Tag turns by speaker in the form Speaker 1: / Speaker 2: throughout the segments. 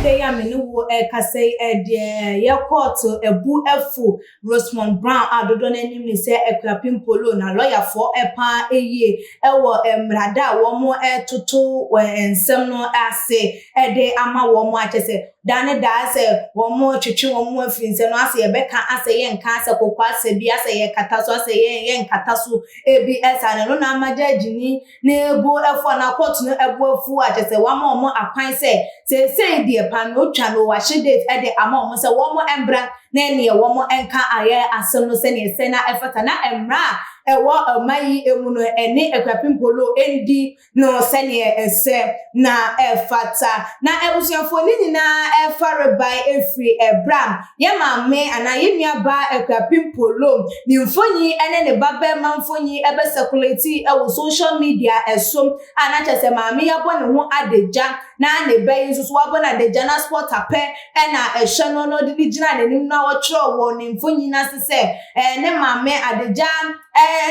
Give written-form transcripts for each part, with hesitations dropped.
Speaker 1: ede ya me ne wo kase de ye court ebu efu Rosemond Brown adodo na nim ni se Akuapem Polo na lawyer for epa eye ewo emrada wo mo etoto ensem no ase ede ama wo mo achese dane da se wo mo twetwe wo mo afinse no ase ye beka ase ye nka ase kokwa ase bi ase ye kata so ase ye nkata so ebi esa no na amaja jini na ebu efo na court no ebu efu achese wa ma omo akwan se die pan no twa no wa shedate ede ama omo se wo mo embra na ene wo mo enka aye asem no se ne se na efata na emra ewo amayi emu no ene Akuapem Polo endi no se ne ese na efata na ebusuafo ni nyina efare by efri ebram ye maame ana ye nuaba Akuapem Polo ni mfonyi ene ne baba manfonyi ebe circulate ewo social media esom ana chese maame ya bo ne ho adeja na ne bayi nso so abo na adeja na sport ape ena ehwe no no di gina nanim na wo kire wo ne mfonyi na se ne maame adeja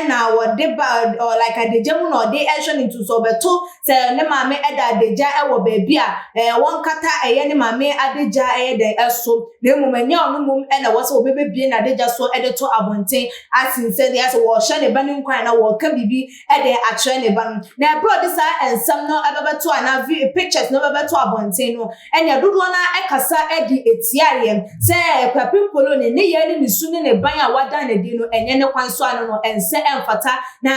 Speaker 1: na what they bad or like a dejamu no dey action into so beto say ne maame eda adeja ewo baby a won kata eye ne maame adeja de eso na emumanya onu mum na wo se obebebie na adeja so ede to abonten asinse dey so wo hye ne ba ne nkwan na wo ka bibi ede atre ne ba na bro this ensam no ebebeto ana pictures no ebebeto abonten no enya dodo na ekasa edi etiare say Akuapem Polo ne ye ne su ne ban a wada na di no enye ne kwan so ano no ense emfata na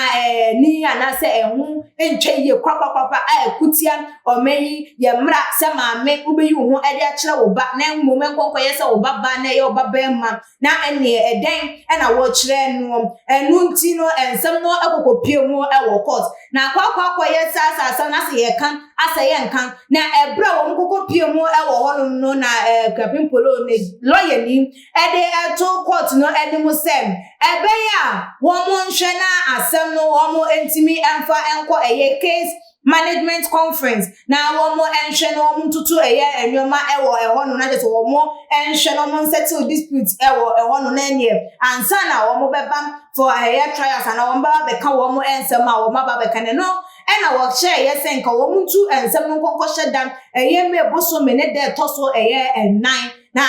Speaker 1: ni anase ehu entwe ye kwakwakwakwa akutia omeyi ye mra se maame ubeyi ho ede akire wo ba na moment konko ye se wo baba na ye wo baba ma na ene eden na wo kire no enu nti no ensem no akokopie mu e wo court na kwakwakwa ye sasa na se ye kan asa ye nkan na ebra wo kokopie mu e wo ho no na Akuapem Polo ne lawyer ni ede eto court no ede mu sem ebe ya wo mo nhwe na asem no wo mo entimi emfa enko eye case management conference na wo mo enhwe no wo tutu eye enwoma ewo eho no na je so wo mo enhwe no mo settle dispute ewo eho no na enie ansa na wo mo beba for eye trials na wo ba be ka wo mo ensem a wo ma ba be ka ne no ena wo share ye senka wo mo tu ensem no konko shedan eye me boso me ne de toso eye 9 na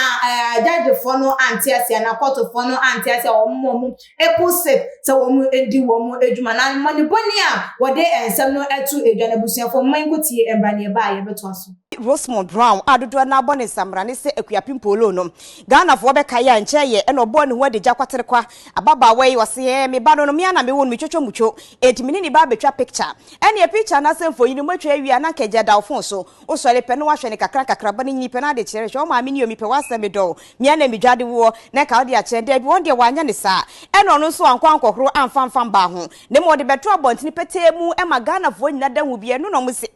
Speaker 1: judge for no antiasia na court for no antiasia wo mo epose se wo mo edi wo mo edwuma na mani boni a wo de ensem no etu edwane busuafo man kotie embane ba ye beto so
Speaker 2: Rosemond Brown adodo na abone samra ne se Akuapem Polo no Ghana fo be kaya nche ye eno bo ne ho adeja kwatere kwa ababa we wose me ba no me ana me wonu me twotwo mutwo etimi ni ba betwa picture ene picture na semfo yi no matwa awia na keje da ofon so o sole pe no wahwe ne kakra ba ne nyi pe na de kire hwe o ma me ni omi pe wasa me do me ana me dwade wo na ka ode a kire de bi won de wanya ne sa eno no so ankwa ankokro amfamfam ba ho ne mo de betwa bontini petemu e ma Ghana fo nyina da hu bi eno no mo se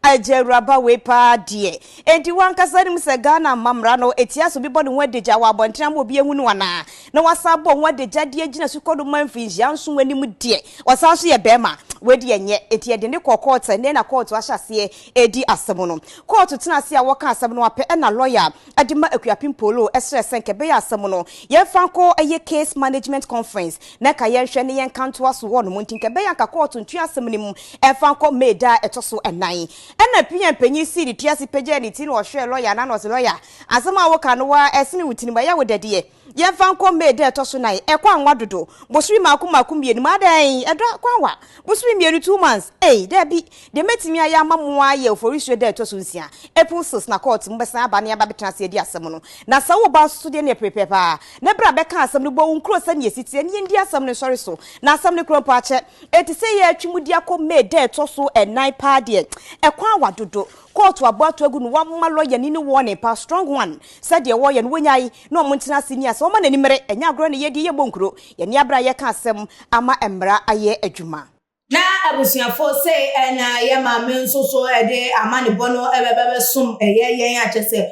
Speaker 2: ajeraba we pa die enti wankasa nim se Ghana mamra no etia so bi bɔ ne ho adeja wa abɔntena mo bi ehu no wana na wasa bɔ ho adeja die gina so kodo manfinji anso wanim die wasa so ye bema wedi enye eti de ne court ne na court ahyase edi asem no court tena se a woka asem no apɛ na lawyer adima Akuapem Polo esre senke be asem no ye fanko eye case management conference na ka ye hwɛ ne ye kanto aso wo no montinke be yanka court ntu asem ne mu e fanko meda etoso enan ena pian panyi si di tiase pagya ni ti no hwɛ lawyer na no se lawyer asem a woka no wa esene wutini ba ya wodade ye fanko meda etoso nan e kwa anwa dodo bosuri makum mienu madan edo kwanwa bosuri mienu 2 months there be de metimi aya mamu aye oforisu de etoso nsia epulsos na court mbesa aba ne aba betena se edi asem no na sa wo ba so de ne prepare pa na bra beka asem no bo nkro sa ne yesitie ne ndi asem no sorry so na asem no kro pa ache eti se ye atwimudi akome de etoso enan pa de ekwanwa dodo court wabato agu no wamma lawyer ni warning pa strong one said ye wo ye no nyai no montina senior so ma nani mere enya agro ne ye di ye bonkuro ye ni abra ye ka asem ama emra aye adwuma
Speaker 1: na abusuafo say na ye maame nso so ede amane bono ebebebe sum eye achese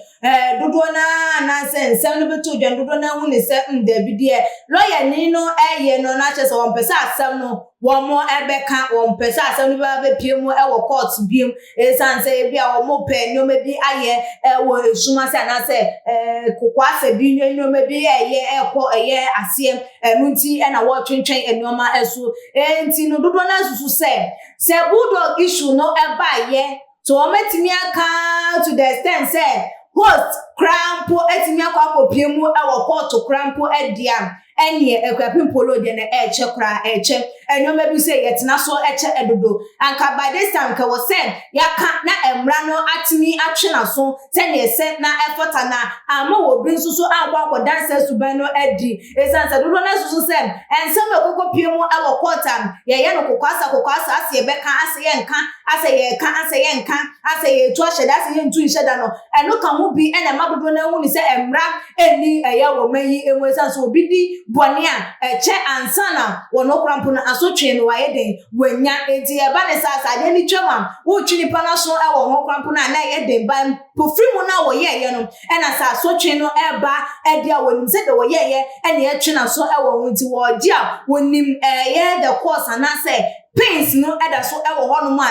Speaker 1: dodo na sense no beto dwan dodo na hu ne se ndabidie lawyer ni no eye no na achese won pese asem no wo mo ebeka won pese asem no ba be mu e wo court biem esan se bia wo mo pe no me bi aye wo esuma se na se kokwa se bi no me bi eye ekọ eye asiem nunti e na wo twentwen enoma eso enti no dodo na susu se bulldog issue no eba ye so o metimi aka to the extent say host crampo etimi akwa mu ewo court crampo edia enye Akuapem Polo de na eche kra eche enyoma bi se yetena so eche edodo anka by this time ka wo send yaka na emra no atimi atwe na so se ne se na efota na ama wo bi nsusu akwa dance suban no edi esansa dodo na susu se ensem Akuapem mu ewo court am ye no kokwasa ase beka ase ye nka ase ye to ahye ase ye ntu nhye da no eno ka ho bi ena madodo na hu ni se emra eni eya wo mayi emu esansa obi di bonia eche ansana wono krampo na asotwe no waye den wanya enti e ba ne sasa de ni twema wo twini pa na so e wo ho krampo na na ye den ba pofrimu na wo ye no e na sa asotwe no e ba e dia wonim se de wo ye e na ye twe na so e wo ho nti wo dia wonim ye the course na say pains no eda so e wo ho no ma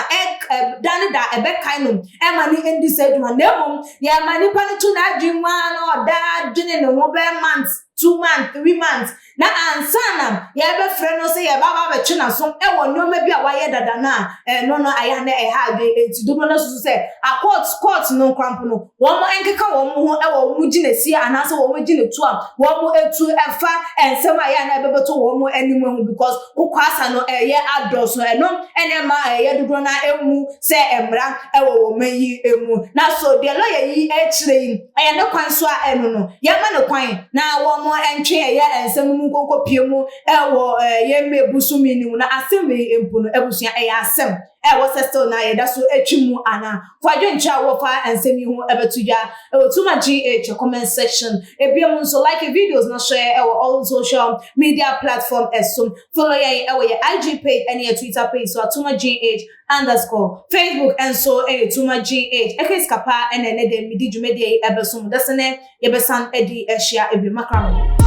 Speaker 1: dan da e be kai no e ma ni endi se duma na mum ye ma ni pa no tu na adwuma no da adwene no mo be months 2 months 3 months na ansana ye be frɛ no se ye ba be twe na so e wo nyoma bi a waye dada na no aya na ha de enti dodo na so se a court no cramp no wo mo enkeka wo mo ho e wo mo gine si anase wo mo gine tu am wo mo etu efa ensem aya na be beto wo mo anim ho because ukwasa no ye adoso eno enema ye dodo na emu se emra e wo mayi emu na so de lawyer yi e kire yi aya ne kwan so a eno no ye ma ne kwan na wo mo entwe ye ensem mu konko piemu ewo ye mebusu minimu na asem empu no ebusua asem ewo still na ye da so etwimu ana kwadwe ncha wo fa ensem yi ho ebetuja ewo tuma GH comment section ebiam so like videos na share ewo all social media platform esum follow ye ewo ye IG page and your Twitter page so tuma GH _ Facebook and so tuma GH ekeskapa ene ne de midi dwumede ebesum desene ye besan edi ehia ebi makram